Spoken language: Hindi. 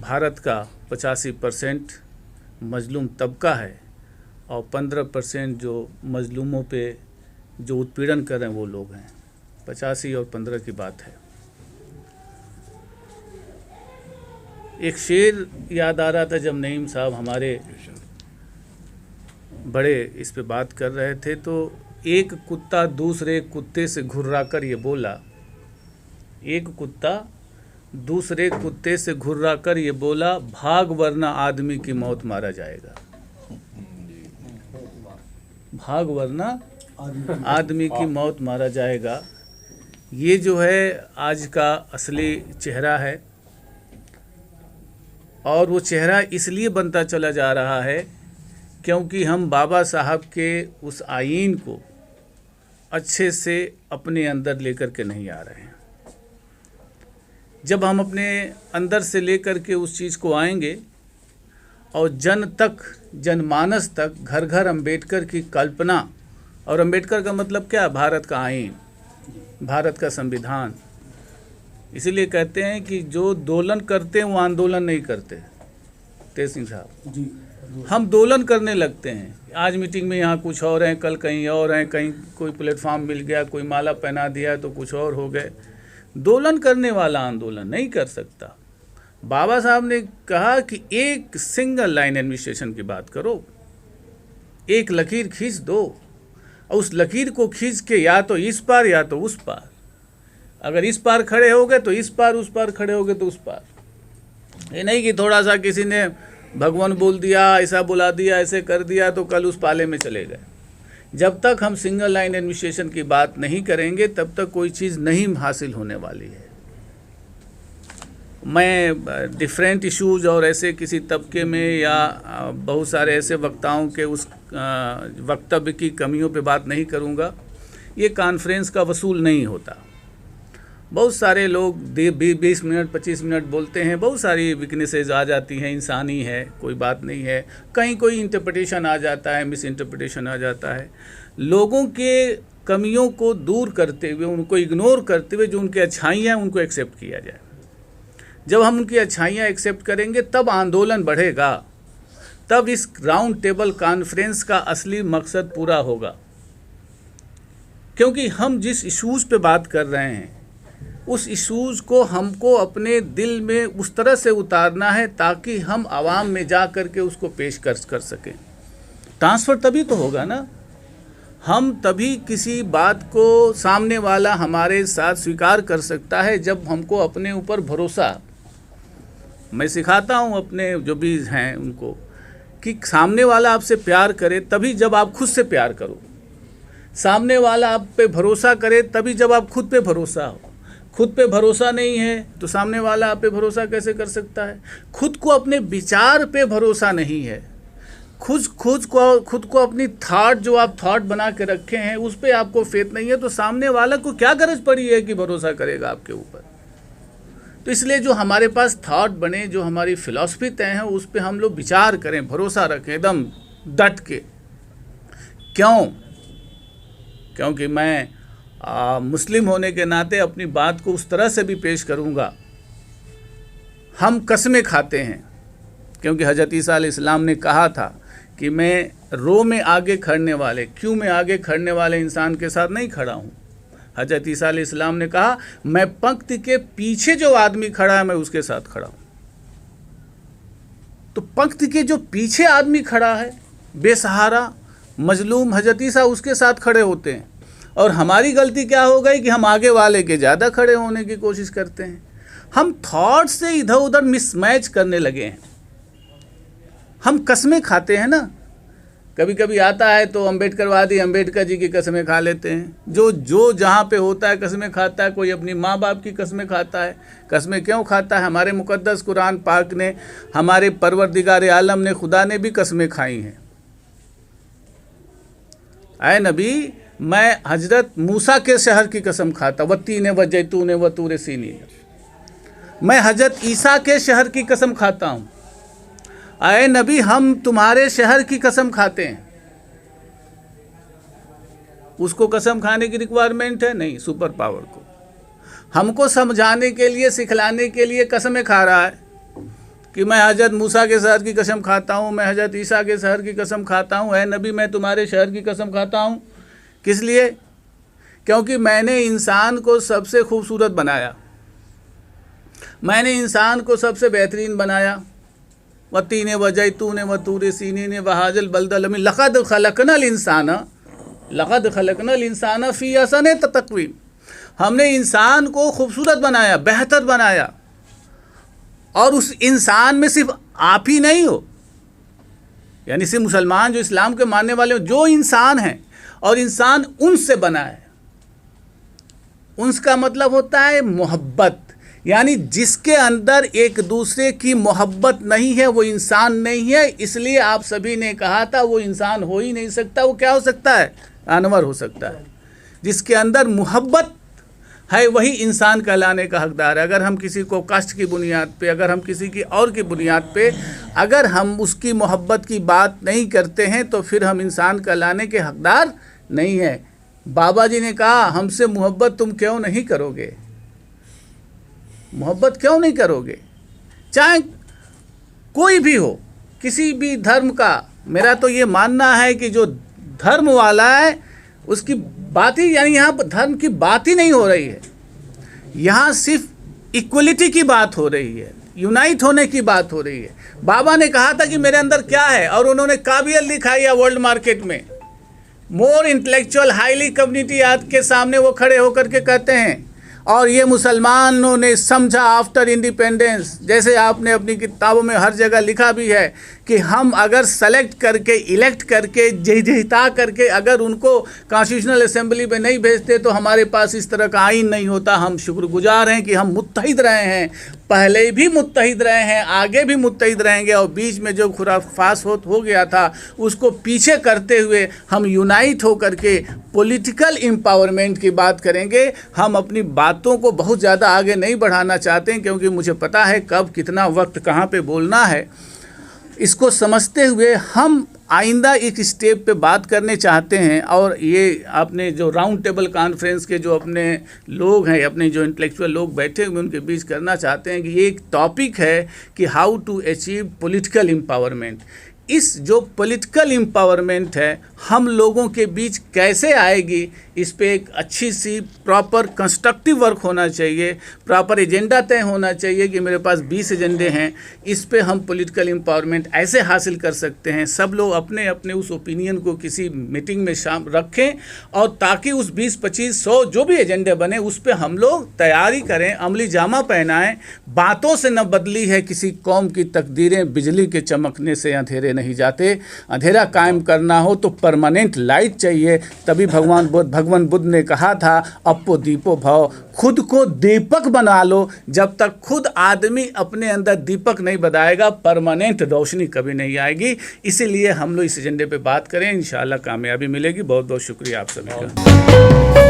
भारत का 85% मजलूम तबका है और 15% जो मजलूमों पे जो उत्पीड़न कर रहे हैं वो लोग हैं। 85 और 15 की बात है। एक शेर याद आ रहा था जब नईम साहब हमारे बड़े इस पे बात कर रहे थे, तो एक कुत्ता दूसरे कुत्ते से घुर्रा कर ये बोला, एक कुत्ता दूसरे कुत्ते से घुर्रा कर ये बोला, भाग वरना आदमी की मौत मारा जाएगा। भाग वरना आदमी की मौत मारा जाएगा। ये जो है आज का असली चेहरा है, और वो चेहरा इसलिए बनता चला जा रहा है क्योंकि हम बाबा साहब के उस आईन को अच्छे से अपने अंदर लेकर के नहीं आ रहे हैं। जब हम अपने अंदर से लेकर के उस चीज़ को आएंगे और जन तक, जनमानस तक, घर घर अम्बेडकर की कल्पना, और अम्बेडकर का मतलब क्या? भारत का आईन, भारत का संविधान। इसीलिए कहते हैं कि जो दोलन करते हैं वो आंदोलन नहीं करते। तेज सिंह साहब जी, हम दोलन करने लगते हैं। आज मीटिंग में यहाँ कुछ और हैं, कल कहीं और हैं, कहीं कोई प्लेटफॉर्म मिल गया, कोई माला पहना दिया तो कुछ और हो गए। दोलन करने वाला आंदोलन नहीं कर सकता। बाबा साहब ने कहा कि एक सिंगल लाइन एडमिनिस्ट्रेशन की बात करो, एक लकीर खींच दो, और उस लकीर को खींच के या तो इस पार या तो उस पार। अगर इस पार खड़े हो गए तो इस पार, उस पार खड़े हो गए तो उस पार। ये नहीं कि थोड़ा सा किसी ने भगवान बोल दिया, ऐसा बुला दिया, ऐसे कर दिया तो कल उस पाले में चले गए। जब तक हम सिंगल लाइन एडमिनिस्ट्रेशन की बात नहीं करेंगे तब तक कोई चीज़ नहीं हासिल होने वाली है। मैं डिफरेंट इश्यूज़ और ऐसे किसी तबके में या बहुत सारे ऐसे वक्ताओं के उस वक्तव्य की कमियों पे बात नहीं करूँगा। ये कॉन्फ्रेंस का वसूल नहीं होता। बहुत सारे लोग 20 मिनट 25 मिनट बोलते हैं, बहुत सारी वीकनेसेस आ जाती हैं, इंसानी है, कोई बात नहीं है। कहीं कोई इंटरप्रिटेशन आ जाता है, मिस इंटरप्रिटेशन आ जाता है। लोगों के कमियों को दूर करते हुए, उनको इग्नोर करते हुए जो उनकी अच्छाइयाँ हैं उनको एक्सेप्ट किया जाए। जब हम उनकी अच्छाइयाँ एक्सेप्ट करेंगे तब आंदोलन बढ़ेगा, तब इस राउंड टेबल कॉन्फ्रेंस का असली मकसद पूरा होगा। क्योंकि हम जिस इश्यूज़ पे बात कर रहे हैं उस इश्यूज़ को हमको अपने दिल में उस तरह से उतारना है ताकि हम आवाम में जा कर के उसको पेश कर सकें। ट्रांसफ़र तभी तो होगा ना। हम तभी किसी बात को सामने वाला हमारे साथ स्वीकार कर सकता है जब हमको अपने ऊपर भरोसा। मैं सिखाता हूँ अपने जो भी हैं उनको कि सामने वाला आपसे प्यार करे तभी जब आप खुद से प्यार करो। सामने वाला आप पे भरोसा करे तभी जब आप खुद पे भरोसा हो। खुद पे भरोसा नहीं है तो सामने वाला आप पे भरोसा कैसे कर सकता है? खुद को अपने विचार पे भरोसा नहीं है, खुद को अपनी थॉट, जो आप थॉट बना के रखे हैं उस पे आपको फेथ नहीं है, तो सामने वाला को क्या गरज पड़ी है कि भरोसा करेगा आपके ऊपर? तो इसलिए जो हमारे पास थॉट बने, जो हमारी फिलॉसफी तय है, उस पे हम लोग विचार करें, भरोसा रखें एकदम डट के। क्यों? क्योंकि मैं मुस्लिम होने के नाते अपनी बात को उस तरह से भी पेश करूँगा। हम कसमें खाते हैं क्योंकि हज़रत ईसा अलैहिस्सलाम ने कहा था कि मैं रो में आगे खड़ने वाले, क्यों में आगे खड़ने वाले इंसान के साथ नहीं खड़ा हूँ। हज़रत ईसा अलैहिस्सलाम ने कहा मैं पंक्ति के पीछे जो आदमी खड़ा है मैं उसके साथ खड़ा हूँ। तो पंक्ति के जो पीछे आदमी खड़ा है, बेसहारा मजलूम, हज़रत ईसा उसके साथ खड़े होते हैं। और हमारी गलती क्या हो गई कि हम आगे वाले के ज़्यादा खड़े होने की कोशिश करते हैं। हम थॉट से इधर उधर मिसमैच करने लगे हैं। हम कसमें खाते हैं ना, कभी कभी आता है तो अम्बेडकरवादी अम्बेडकर जी की कसमें खा लेते हैं। जो जहाँ पे होता है कसमें खाता है। कोई अपनी माँ बाप की कसमें खाता है। कसमें क्यों खाता है? हमारे मुकद्दस कुरान पाक ने, हमारे परवरदिगार आलम ने, खुदा ने भी कसमें खाई हैं। आए नबी, मैं हजरत मूसा के शहर की कसम खाता, वत्तीन व जैतून व तूर सीनीन। मैं हजरत ईसा के शहर की कसम खाता हूँ। आए नबी, हम तुम्हारे शहर की कसम खाते हैं। उसको कसम खाने की रिक्वायरमेंट है नहीं, सुपर पावर को हमको समझाने के लिए, सिखलाने के लिए कसमें खा रहा है। कि मैं हजरत मूसा के शहर की कसम खाता हूँ, मैं हजरत ईसा के शहर की कसम खाता हूँ, ऐ नबी मैं तुम्हारे शहर की कसम खाता हूँ। किस लिए? क्योंकि मैंने इंसान को सबसे खूबसूरत बनाया, मैंने इंसान को सबसे बेहतरीन बनाया। वतीन वजैतून वतूर सीनीन वहाजल बलदल अमीन लक़द खलक़नल इंसाना फ़ी अहसन तक़वीम। हमने इंसान को खूबसूरत बनाया, बेहतर बनाया। और उस इंसान में सिर्फ आप ही नहीं हो, यानी सिर्फ मुसलमान जो इस्लाम के मानने वाले हो, जो इंसान हैं, और इंसान उनसे बना है। उनका मतलब होता है मोहब्बत, यानी जिसके अंदर एक दूसरे की मोहब्बत नहीं है वो इंसान नहीं है। इसलिए आप सभी ने कहा था वो इंसान हो ही नहीं सकता। वो क्या हो सकता है? जानवर हो सकता है। जिसके अंदर मोहब्बत है वही इंसान कहलाने का हकदार है। अगर हम किसी को कास्ट की बुनियाद पे, अगर हम किसी की और की बुनियाद पे अगर हम उसकी मोहब्बत की बात नहीं करते हैं तो फिर हम इंसान कहलाने के हकदार नहीं है। बाबा जी ने कहा हमसे मोहब्बत तुम क्यों नहीं करोगे, मोहब्बत क्यों नहीं करोगे, चाहे कोई भी हो, किसी भी धर्म का। मेरा तो ये मानना है कि जो धर्म वाला है उसकी बात ही, यानी यहाँ पर धर्म की बात ही नहीं हो रही है, यहाँ सिर्फ इक्वलिटी की बात हो रही है, यूनाइट होने की बात हो रही है। बाबा ने कहा था कि मेरे अंदर क्या है, और उन्होंने काबिलियत दिखाई है वर्ल्ड मार्केट में। मोर इंटेलेक्चुअल हाईली कम्युनिटी आज के सामने वो खड़े होकर के कहते हैं, और ये मुसलमानों ने समझा आफ्टर इंडिपेंडेंस, जैसे आपने अपनी किताबों में हर जगह लिखा भी है कि हम अगर सेलेक्ट करके, इलेक्ट करके, जिता करके अगर उनको कॉन्स्टिट्यूशनल असेंबली में नहीं भेजते तो हमारे पास इस तरह का आइन नहीं होता। हम शुक्रगुजार हैं कि हम मुत्तहिद रहे हैं, पहले भी मुत्तहिद रहे हैं, आगे भी मुत्तहिद रहेंगे, और बीच में जो खुराफास हो गया था उसको पीछे करते हुए हम यूनाइट होकर के पॉलिटिकल एम्पावरमेंट की बात करेंगे। हम अपनी बातों को बहुत ज़्यादा आगे नहीं बढ़ाना चाहते हैं, क्योंकि मुझे पता है कब कितना वक्त कहाँ पे बोलना है। इसको समझते हुए हम आइंदा एक स्टेप पे बात करने चाहते हैं। और ये आपने जो राउंड टेबल कॉन्फ्रेंस के जो अपने लोग हैं, अपने जो इंटेलेक्चुअल लोग बैठे हुए उनके बीच करना चाहते हैं कि ये एक टॉपिक है कि how to achieve political empowerment. इस जो पॉलिटिकल एम्पावरमेंट है हम लोगों के बीच कैसे आएगी, इस पे एक अच्छी सी प्रॉपर कंस्ट्रक्टिव वर्क होना चाहिए, प्रॉपर एजेंडा तय होना चाहिए कि मेरे पास 20 एजेंडे हैं, इस पे हम पॉलिटिकल एम्पावरमेंट ऐसे हासिल कर सकते हैं। सब लोग अपने अपने उस ओपिनियन को किसी मीटिंग में रखें, और ताकि उस 20, 25, 100 जो भी एजेंडे बने उस पे हम लोग तैयारी करें, अमली जामा पहनाएं। बातों से न बदली है किसी कौम की तकदीरें, बिजली के चमकने से अंधेरे नहीं जाते। अंधेरा कायम करना हो तो परमानेंट लाइट चाहिए। तभी भगवान बुद्ध ने कहा था अपो दीपो भव, खुद को दीपक बना लो। जब तक खुद आदमी अपने अंदर दीपक नहीं बनाएगा परमानेंट रोशनी कभी नहीं आएगी। इसीलिए हम लोग इस एजेंडे पे बात करें, इंशाल्लाह कामयाबी मिलेगी। बहुत बहुत शुक्रिया आप सभी का।